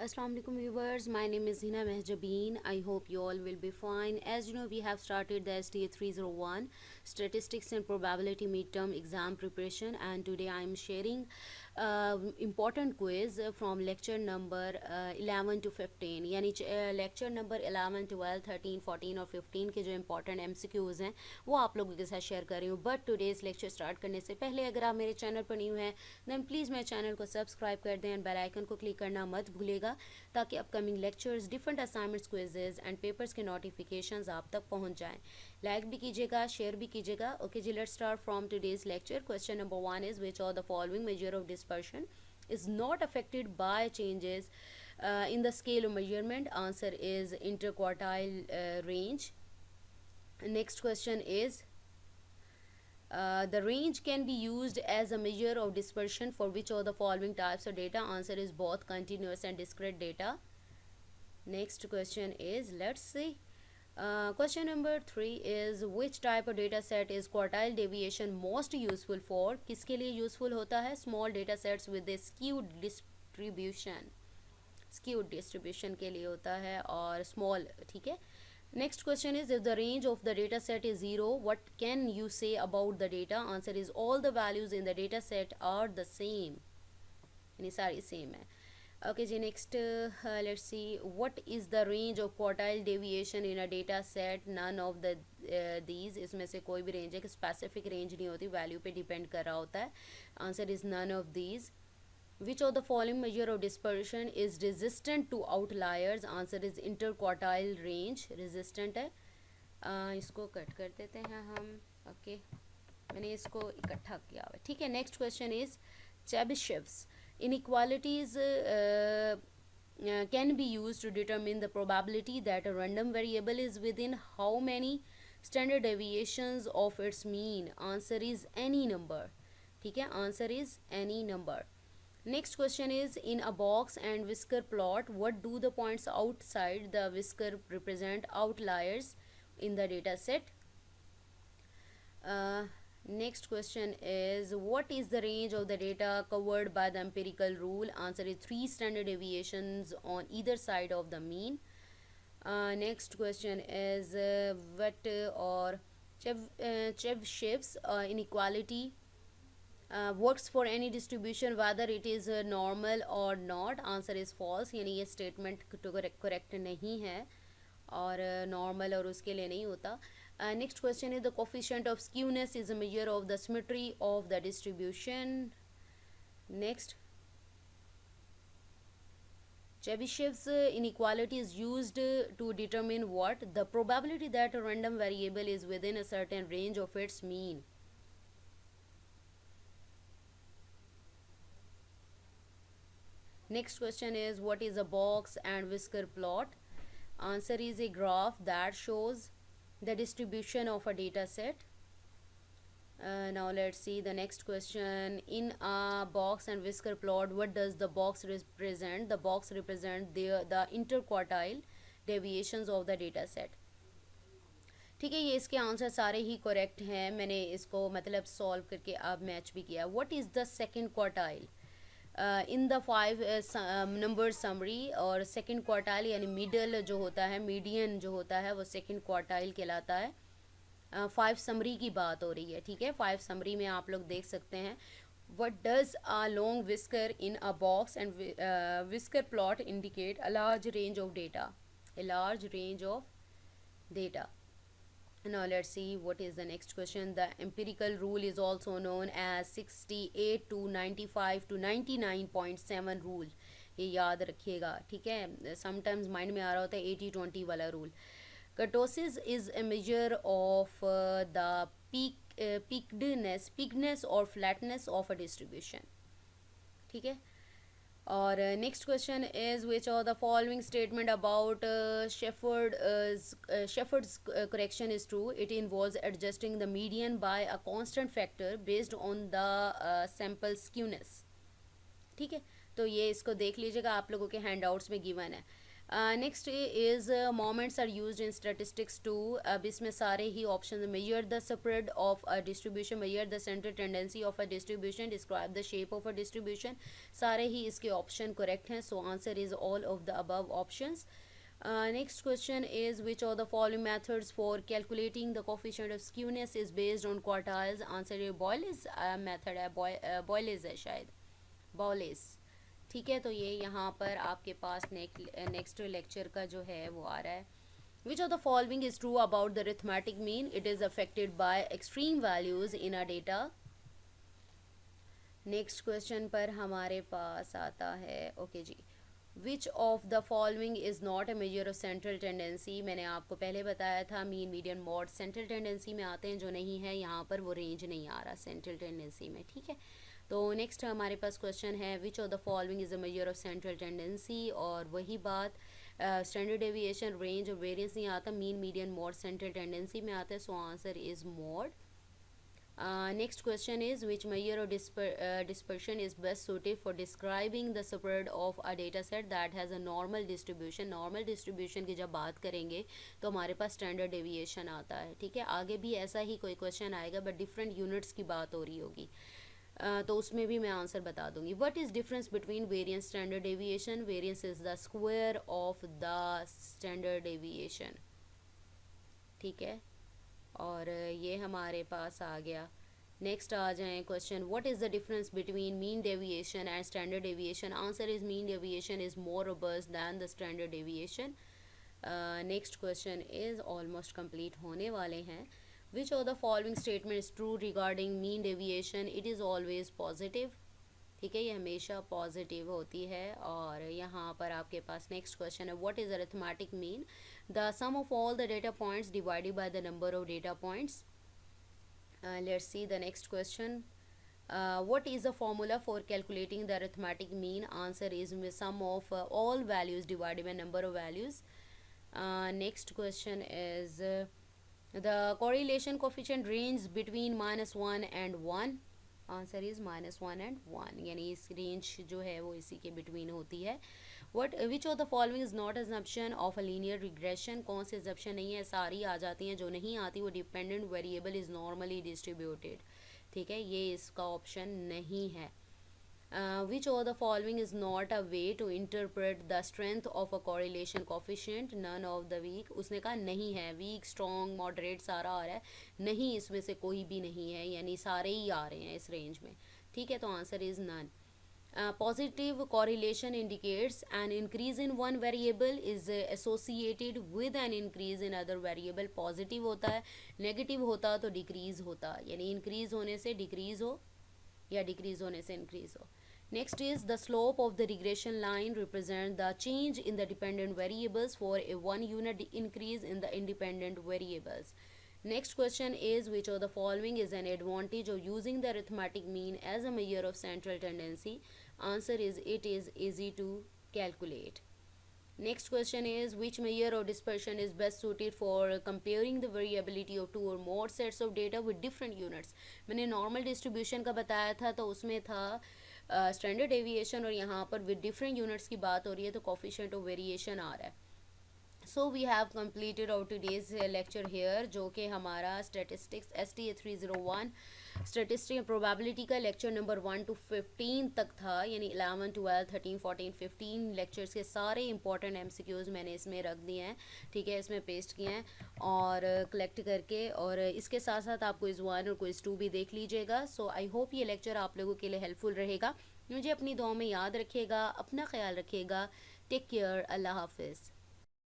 Assalamu alaikum viewers, my name is Hina Mehjabeen. I hope you all will be fine. As you know, we have started the STA 301 Statistics and Probability Midterm Exam Preparation, and today I am sharing important quiz from lecture number 11 to 15, यानी lecture number 11, 12, 13, 14 और 15 के जो important MCQs हैं वो आप लोगों के साथ शेयर कर रही हूँ. बट टुडेज़ लेक्चर स्टार्ट करने से पहले अगर आप मेरे चैनल पर न्यू हैं देन प्लीज़ मेरे चैनल को सब्सक्राइब कर दें एंड बेल आइकन को क्लिक करना मत भूलिएगा ताकि upcoming lectures, different assignments, quizzes and papers के नोटिफिकेशंस आप तक पहुंच जाएं. लाइक भी कीजिएगा, शेयर भी कीजिएगा. ओके जी, let's start from today's lecture. Question number 1 is which of the following measure of dispersion is not affected by changes in the scale of measurement. Answer is interquartile range. Next question is the range can be used as a measure of dispersion for which of the following types of data. Answer is both continuous and discrete data. Next question is, let's see. Question number 3 is which type of data set is quartile deviation most useful for? किसके लिए useful होता है? Small data sets with a skewed distribution. Skewed distribution के लिए होता है और small, ठीक है. Next question is, if the range of the data set is 0, what can you say about the data? Answer is all the values in the data set are the same. यानी सारी same है. Okay ji, next let's see what is the range of quartile deviation in a data set. None of the these, इसमें से कोई भी range है कि specific range नहीं होती, value पे depend कर रहा होता है. Answer is none of these. Which of the following measure of dispersion is resistant to outliers? Answer is interquartile range. Resistant है. इसको कट कर देते हैं हम. Okay, मैंने इसको इकट्ठा किया हुआ है, ठीक है. Next question is Chebyshev's inequalities can be used to determine the probability that a random variable is within how many standard deviations of its mean. Answer is any number, ठीक है. Answer is any number. Next question is, in a box and whisker plot, what do the points outside the whisker represent? Outliers in the data set. Next question is, what is the range of the data covered by the empirical rule? Answer is 3 standard deviations on either side of the mean. Next question is what or Chebyshev's inequality works for any distribution whether it is normal or not. Answer is false, यानी ये statement correct नहीं है और normal और उसके लिए नहीं होता. Next question is, the coefficient of skewness is a measure of the symmetry of the distribution. Next, Chebyshev's inequality is used to determine what? The probability that a random variable is within a certain range of its mean. Next question is, what is a box and whisker plot? Answer is a graph that shows the distribution of a data set. Now let's see the next question. In a box and whisker plot, what does the box represent? The box represents the interquartile deviations of the data set. ठीक है, ये इसके answer सारे ही correct हैं. मैंने इसको मतलब solve करके अब मैच भी किया. What is the second quartile in the 5 number summary? और सेकंड क्वार्टाइल यानी मिडल जो होता है, मीडियन जो होता है, वो सेकंड क्वार्टाइल कहलाता है. 5 समरी की बात हो रही है, ठीक है. 5 समरी में आप लोग देख सकते हैं. What does a long whisker in a box and whisker plot indicate? A large range of data. A large range of data. Now let's see what is the next question. The empirical rule is also known as 68 to 95 to 99.7 rule. ये याद रखिएगा, ठीक है. Sometimes mind में आ रहा होता है 80-20 वाला rule. Kurtosis is a measure of the peakedness or flatness of a distribution, ठीक है. और next question is, which of the following statement about Shepard's correction is true? It involves adjusting the median by a constant factor based on the sample skewness, ठीक है. तो ये इसको देख लीजिएगा, आप लोगों के हैंडआउट्स में गिवन है. Next is moments are used in statistics to. अब इसमें सारे ही option, measure the spread of a distribution, measure the central tendency of a distribution, describe the shape of a distribution, सारे ही इसके ऑप्शन करेक्ट हैं. So answer is all of the above options. Next question is, which of the following methods for calculating the coefficient of skewness is based on quartiles? Answer is Boyle's method है. Boyle's है शायद, Boyle's. ठीक है, तो ये यहाँ पर आपके पास नेक्स्ट लेक्चर का जो है वो आ रहा है. Which of the following is true about the arithmetic mean? It is affected by extreme values in our data. Next question पर हमारे पास आता है, ओके जी, which of the following is not a measure of central tendency. मैंने आपको पहले बताया था mean median mode central tendency में आते हैं, जो नहीं है यहाँ पर वो रेंज नहीं आ रहा सेंट्रल टेंडेंसी में. ठीक है, तो नेक्स्ट हमारे पास क्वेश्चन है, which of the following is a measure of central tendency. और वही बात, स्टैंडर्ड डेविएशन, रेंज और वेरिएंस नहीं आता, mean median mode central tendency में आता है. So answer is mod. Next question is, which measure of dispersion is best suited for describing the spread of a data set that has a normal distribution. Normal distribution की जब बात करेंगे तो हमारे पास standard deviation आता है. ठीक है, आगे भी ऐसा ही कोई question आएगा बट different units की बात हो रही होगी, तो उसमें भी मैं आंसर बता दूंगी. What is difference between variance standard deviation? Variance is the square of the standard deviation. ठीक है, और ये हमारे पास आ गया. नेक्स्ट आ जाए question, what is the difference between mean deviation and standard deviation. Answer is mean deviation is more robust than the standard deviation. Next question is almost complete होने वाले हैं. Which of the following statement is true regarding mean deviation. It is always positive. ठीक है, ये हमेशा positive होती है. और यहाँ पर आपके पास नेक्स्ट क्वेश्चन है, what is arithmetic mean. The sum of all the data points divided by the number of data points. Let's see the next question. What is the formula for calculating the arithmetic mean? Answer is sum of all values divided by number of values. Next question is, the correlation coefficient range between -1 and 1. Answer is -1 and 1, यानी इस range जो है वो इसी के between होती है. Which of the following is not assumption of a linear regression. कौन से एजम्पशन नहीं है, सारी आ जाती हैं. जो नहीं आती वो dependent variable is normally distributed. ठीक है, ये इसका ऑप्शन नहीं है. Which of the following is not a way to interpret the strength of a correlation coefficient. None of the weak. उसने कहा नहीं है, वीक, स्ट्रॉन्ग, मॉडरेट सारा आ रहा है, नहीं इसमें से कोई भी नहीं है, यानी सारे ही आ रहे हैं इस रेंज में. ठीक है, तो answer is none. Positive correlation indicates an increase in one variable is associated with an increase in other variable. Positive होता है, नेगेटिव होता तो डिक्रीज होता, यानी इंक्रीज होने से डिक्रीज हो या डिक्रीज होने से इंक्रीज हो. Next is, the slope of the regression line represent the change in the dependent variables for a 1 unit increase in the independent variables. Next question is, which of the following is an advantage of using the arithmetic mean as a measure of central tendency. Answer is, it is easy to calculate. Next question is, which measure of dispersion is best suited for comparing the variability of two or more sets of data with different units. मैंने normal distribution का बताया था, तो उसमें था standard deviation, और यहाँ पर with different units की बात हो रही है तो coefficient of variation आ रहा है. So we have completed our today's lecture here, जो कि हमारा statistics STA 301 स्टेटिस्टिक प्रोबेबिलिटी का लेक्चर नंबर 1 to 15 तक था, यानी 11, 12, 13, 14, 15 लेक्चर्स के सारे इंपॉर्टेंट MCQs मैंने इसमें रख दिए हैं. ठीक है, इसमें पेस्ट किए हैं और कलेक्ट करके, और इसके साथ साथ आप क्विज़ 1 और क्विज़ 2 भी देख लीजिएगा. सो आई होप ये लेक्चर आप लोगों के लिए हेल्पफुल रहेगा. मुझे अपनी दुआ में याद रखिएगा, अपना ख्याल रखिएगा. Take care. अल्लाह हाफिज़.